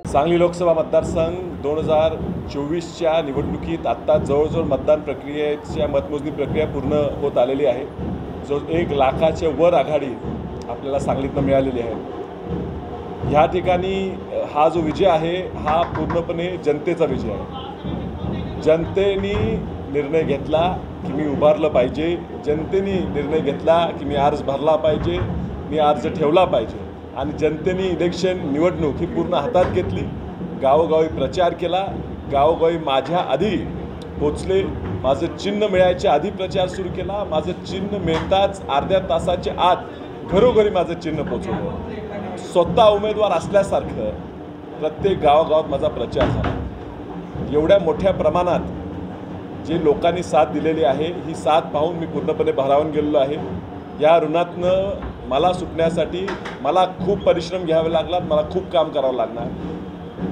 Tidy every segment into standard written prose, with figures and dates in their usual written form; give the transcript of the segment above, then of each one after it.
सांगली लोकसभा मतदारसंघ 2024च्या निवडणुकीत आता जवळजवळ मतदान प्रक्रियेच्या मतमोजणी प्रक्रिया पूर्ण होत आलेली आहे। जो 1 लाखाच्या वर आघाडी आपल्याला सांगलीतनं मिळालेली आहे। ह्या ठिकाणी हा जो विजय आहे हा पूर्णपणे जनतेचा विजय आहे। जनतेने निर्णय घेतला की मी उभारलं पाहिजे, जनतेने निर्णय घेतला की मी अर्ज भरला पाहिजे, मी अर्ज ठेवला पाहिजे आणि जनतेने इलेक्शन निवडणूक ही पूर्ण हातात घेतली। गावोगावी प्रचार केला, गावोगावी माझ्या आधी पोचले, माझं चिन्ह मिळायच्या आधी प्रचार सुरू केला। माझं चिन्ह मिळताच अर्ध्या तासाच्या आत घरोघरी माझं चिन्ह पोचवलं। स्वतः उमेदवार असल्यासारखं प्रत्येक गावागावात माझा प्रचार झाला। एवढ्या मोठ्या प्रमाणात जे लोकांनी साथ दिलेली आहे ही साथ पाहून मी पूर्णपणे भारावून गेलेलो आहे। या ऋणातनं मला सुटण्यासाठी मला खूप परिश्रम घ्यावे लागतात, मला खूप काम करावं लागणार,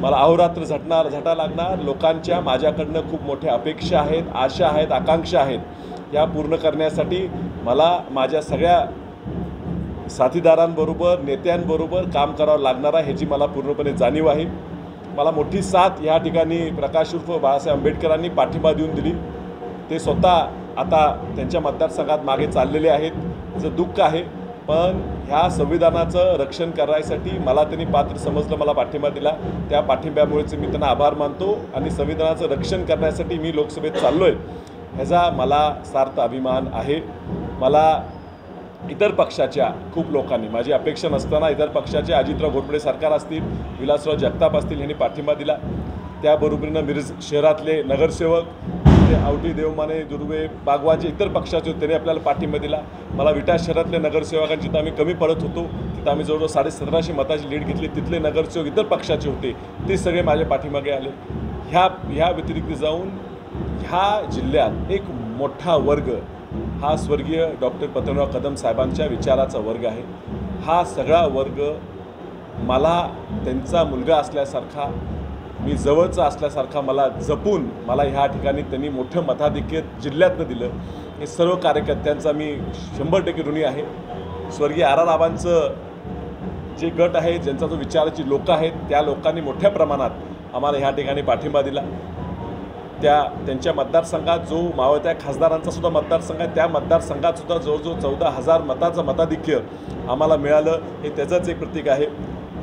मला अहोरात्र झटा लागणार। लोकांच्या माझ्याकडनं खूप मोठ्या अपेक्षा आहेत, आशा आहेत, आकांक्षा आहेत। या पूर्ण करण्यासाठी मला माझ्या सगळ्या साथीदारांबरोबर नेत्यांबरोबर काम करावं लागणार आहे ह्याची मला पूर्णपणे जाणीव आहे। मला मोठी साथ या ठिकाणी प्रकाश उर्फ बाळासाहेब आंबेडकरांनी पाठिंबा देऊन दिली। ते स्वतः आता त्यांच्या मतदारसंघात मागे चाललेले आहेत, त्याचं दुःख आहे, पण ह्या संविधानाचं रक्षण करायसाठी मला त्यांनी पात्र समजलं, मला पाठिंबा दिला। त्या पाठिंब्यामुळेच मी त्यांना आभार मानतो आणि संविधानाचं रक्षण करण्यासाठी मी लोकसभेत चाललोय ह्याचा मला सार्थ अभिमान आहे। मला इतर पक्षाच्या खूप लोकांनी, माझी अपेक्षा नसताना इतर पक्षाचे अजितराव घोरपडे सरकार असतील, विलासराव जगताप असतील यांनी पाठिंबा दिला। त्याबरोबरीनं मिरज शहरातले नगरसेवक, ते आवटी देवमाने दुर्वे बागवानचे इतर पक्षाचे होते, त्यांनी आपल्याला पाठिंबा दिला। मला विटा शहरातल्या नगरसेवकांची जिथं आम्ही कमी पडत होतो तिथं आम्ही जवळजवळ 1750 मताची लीड घेतली, तिथले नगरसेवक इतर पक्षाचे होते ते सगळे माझ्या पाठीमागे आले। ह्या व्यतिरिक्त जाऊन ह्या जिल्ह्यात एक मोठा वर्ग हा स्वर्गीय डॉक्टर पतंगराव कदम साहेबांच्या विचाराचा वर्ग आहे। हा सगळा वर्ग मला त्यांचा मुलगा असल्यासारखा, मी जवळचा असल्यासारखा मला जपून मला ह्या ठिकाणी त्यांनी मोठं मताधिक्य जिल्ह्यातनं दिलं। हे सर्व कार्यकर्त्यांचा मी 100% ऋणी आहे। स्वर्गीय आर.आर. आबांचं जे गट आहे, ज्यांचा जो विचाराची लोक आहेत, त्या लोकांनी मोठ्या प्रमाणात आम्हाला ह्या ठिकाणी पाठिंबा दिला। त्यांच्या मतदारसंघात जो मावळत्या खासदारांचा सुद्धा मतदारसंघ आहे, त्या मतदारसंघात सुद्धा जवळजवळ 14,000 मताचं मताधिक्य आम्हाला मिळालं, हे त्याचंच एक प्रतीक आहे।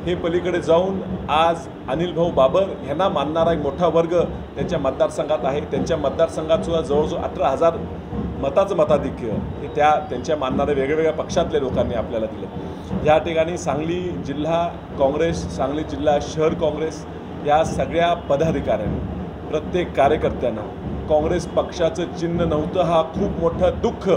हे पलीकडे जाऊन आज अनिल भाऊ बाबर यांना मानणारा एक मोठा वर्ग त्यांच्या मतदारसंघात आहे। त्यांच्या मतदारसंघात सुद्धा जवळजवळ 18,000 मताचं मताधिक्य हे त्यांच्या मानणाऱ्या वेगवेगळ्या पक्षातल्या लोकांनी आपल्याला दिलं। या ठिकाणी सांगली जिल्हा काँग्रेस, सांगली जिल्हा शहर काँग्रेस या सगळ्या पदाधिकाऱ्यांनी, प्रत्येक कार्यकर्त्यानं काँग्रेस पक्षाचं चिन्ह नव्हतं हा खूप मोठं दुःख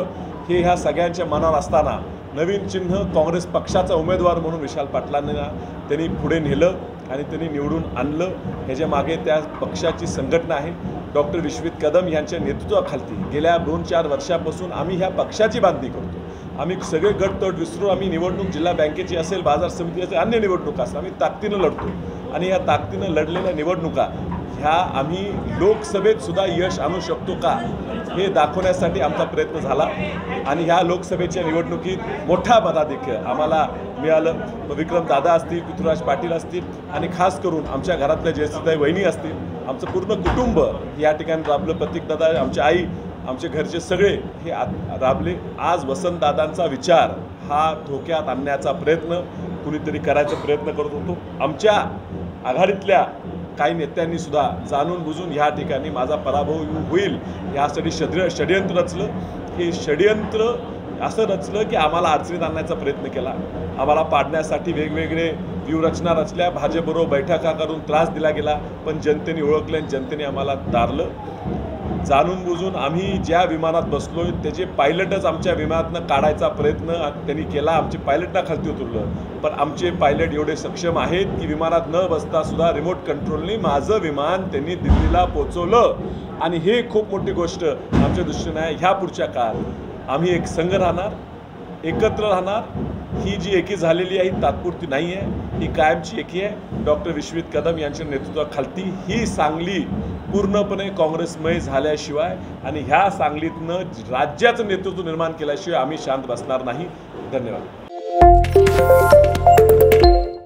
हे ह्या सगळ्यांच्या मनावर असताना नवीन चिन्ह काँग्रेस पक्षाचा उमेदवार म्हणून विशाल पाटलांना त्यांनी पुढे नेलं आणि त्यांनी निवडून आणलं। ह्याच्या मागे त्या पक्षाची संघटना आहे। डॉक्टर विश्वित कदम यांच्या नेतृत्वाखाली गेल्या 2-4 वर्षापासून आम्ही ह्या पक्षाची बांधणी करतो। आम्ही सगळे गटतट विसरून आम्ही निवडणूक जिल्हा बँकेची असेल, बाजार समिती असेल, अन्य निवडणुका असेल, आम्ही ताकदीनं लढतो आणि ह्या ताकदीनं लढलेल्या निवडणुका ह्या आम्ही लोकसभेत सुद्धा यश आणू शकतो का हे दाखवण्यासाठी आमचा प्रयत्न झाला आणि ह्या लोकसभेच्या निवडणुकीत मोठा मताधिक्य आम्हाला मिळालं। विक्रम दादा असतील, पृथ्वीराज पाटील असतील आणि खास करून आमच्या घरातल्या जयश्रीताई वहिनी असतील, आमचं पूर्ण कुटुंब या ठिकाणी राबलं। प्रतीक दादा, आमची आई, आमचे घरचे सगळे हे राबले। आज वसंतदादांचा विचार हा धोक्यात आणण्याचा प्रयत्न कुणीतरी करायचा प्रयत्न करत होतो। आमच्या आघाडीतल्या काही नेत्यांनी सुद्धा जाणून बुजून ह्या ठिकाणी माझा पराभव होईल यासाठी षडयंत्र रचलं। हे षडयंत्र असं रचलं की आम्हाला अडचणीत आणण्याचा प्रयत्न केला, आम्हाला पाडण्यासाठी वेगवेगळे व्यूहरचना रचल्या, भाजपबरोबर बैठका करून त्रास दिला गेला, पण जनतेने ओळखलं आणि जनतेने आम्हाला दारलं। जाणून बुजून आम्ही ज्या विमानात बसलोय त्याचे पायलटच आमच्या विमानातनं काढायचा प्रयत्न त्यांनी केला। आमचे पायलटना खालती उतरलं, पण आमचे पायलट एवढे सक्षम आहेत की विमानात न बसता सुद्धा रिमोट कंट्रोलने माझं विमान त्यांनी दिल्लीला पोचवलं आणि हे खूप मोठी गोष्ट आमच्या दृष्टीने आहे। ह्या पुढच्या काळात आम्ही एक संघ राहणार, एकत्र राहणार। ही जी एकी झालेली आहे ही तात्पुरती नाही आहे, ही कायमची एकी आहे। डॉक्टर विश्वित कदम यांच्या नेतृत्वाखाली ही सांगली पूर्णपणे काँग्रेसमय झाल्याशिवाय आणि ह्या सांगलीतनं राज्याचं नेतृत्व निर्माण केल्याशिवाय आम्ही शांत बसणार नाही। धन्यवाद।